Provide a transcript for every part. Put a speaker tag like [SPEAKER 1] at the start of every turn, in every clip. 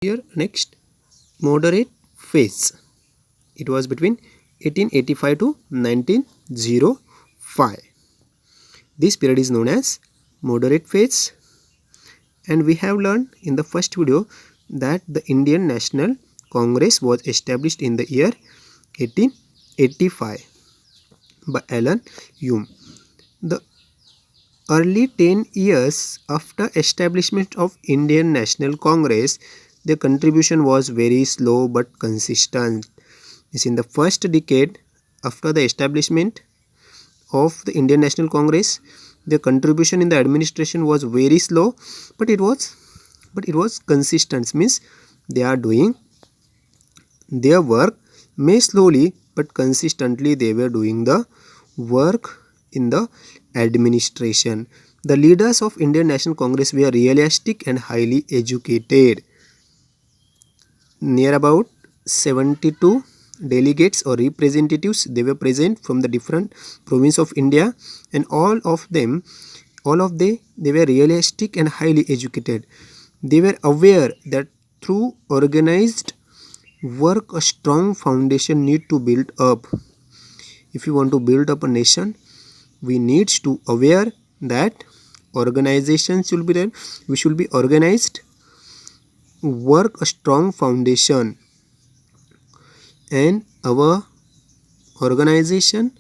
[SPEAKER 1] Here next, moderate phase. It was between 1885 to 1905. This period is known as moderate phase, and we have learned in the first video that the Indian National Congress was established in the year 1885 by Alan Hume. The early 10 years after establishment of Indian National Congress, the contribution was very slow but consistent. Is in the first decade after the establishment of the Indian National Congress, the contribution in the administration was very slow, but it was consistent. Means they are doing their work, may slowly but consistently they were doing the work in the administration. The leaders of Indian National Congress were realistic and highly educated. Near about 72 delegates or representatives, they were present from the different province of India, and all of they were realistic and highly educated. They were aware that through organized work a strong foundation need to build up. If you want to build up a nation, we need to aware that organization should be there. We should be organized, work a strong foundation, and our organization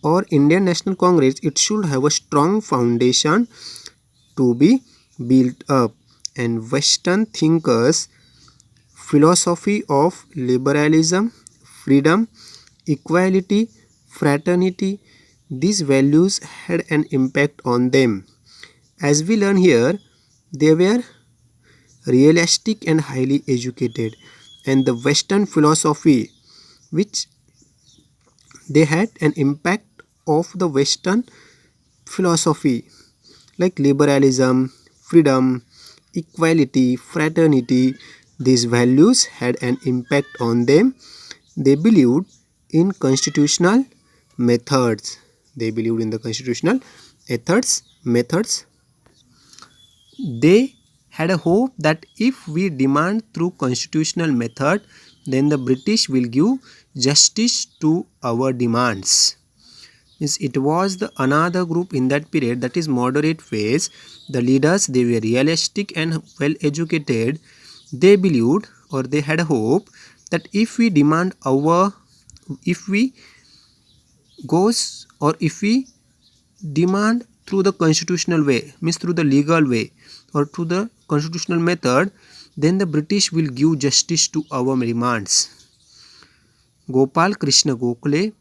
[SPEAKER 1] or Indian National Congress, it should have a strong foundation to be built up. And Western thinkers philosophy of liberalism, freedom, equality, fraternity, these values had an impact on them. As we learn here, they were realistic and highly educated, and the Western philosophy, which they had an impact of the Western philosophy like liberalism, freedom, equality, fraternity, these values had an impact on them. They believed in constitutional methods. They believed in the constitutional methods. They had a hope that if we demand through constitutional method, then the British will give justice to our demands. It was the another group in that period, that is moderate phase. The leaders, they were realistic and well educated. They believed or they had a hope that if we demand through the constitutional way, means through the legal way or through the constitutional method, then the British will give justice to our demands. Gopal Krishna Gokhale,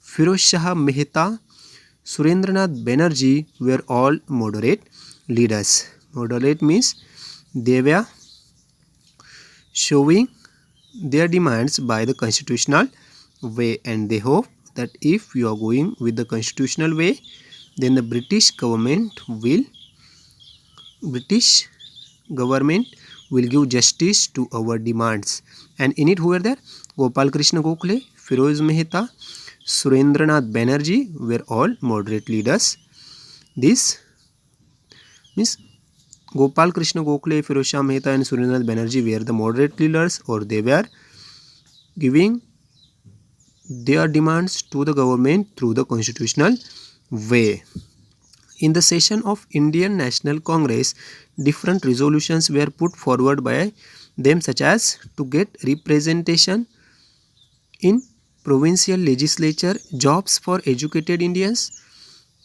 [SPEAKER 1] Firoz Shah Mehta, Surendranath Banerjee were all moderate leaders. Moderate means they were showing their demands by the constitutional way, and they hope that if you are going with the constitutional way, then the British government will give justice to our demands. And in it, who were there? Gopal Krishna Gokhale, Firoz Mehta, Surendranath Banerjee were all moderate leaders. This means Gopal Krishna Gokhale, Firoz Shah Mehta and Surendranath Banerjee were the moderate leaders, or they were giving their demands to the government through the constitutional way. In the session of Indian National Congress, different resolutions were put forward by them, such as to get representation in provincial legislature, jobs for educated Indians,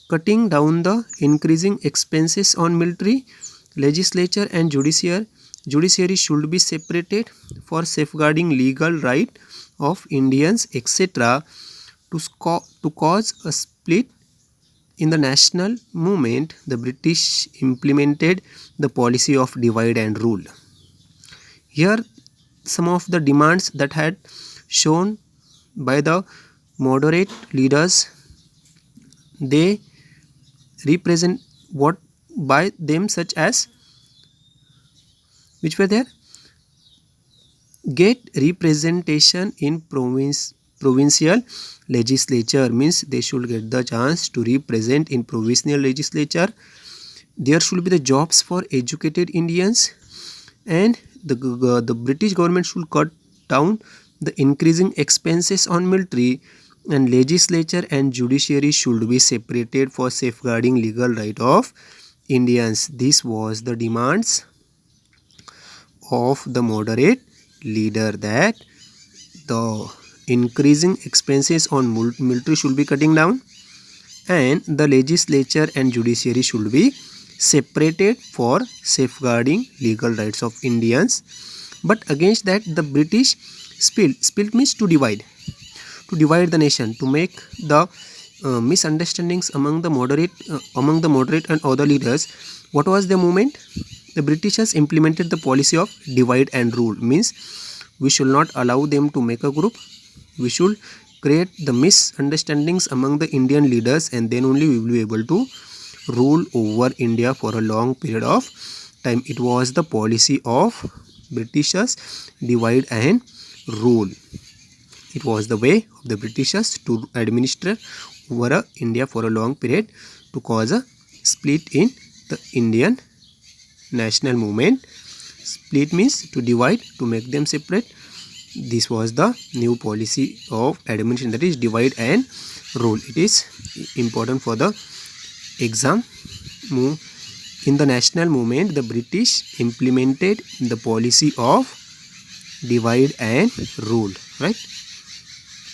[SPEAKER 1] cutting down the increasing expenses on military, legislature and judiciary should be separated for safeguarding legal right of Indians, etc. To cause a split in the national movement, the British implemented the policy of divide and rule. Here some of the demands that had shown by the moderate leaders, they represent what by them, such as which were there? Get representation in provincial legislature, means they should get the chance to represent in provincial legislature. There should be the jobs for educated Indians, and the British government should cut down the increasing expenses on military, and legislature and judiciary should be separated for safeguarding legal right of Indians. This was the demands of the moderate leader, that the increasing expenses on military should be cutting down, and the legislature and judiciary should be separated for safeguarding legal rights of Indians. But against that, the British split means to divide the nation, to make the misunderstandings among the moderate and other leaders. What was the movement? The Britishers implemented the policy of divide and rule, means we should not allow them to make a group. We should create the misunderstandings among the Indian leaders, and then only we will be able to rule over India for a long period of time. It was the policy of Britishers, divide and rule. It was the way of the Britishers to administer over India for a long period, to cause a split in the Indian national movement. Split means to divide, to make them separate. This was the new policy of administration, that is divide and rule. It is important for the exam. In the national movement, the British implemented the policy of divide and rule, right?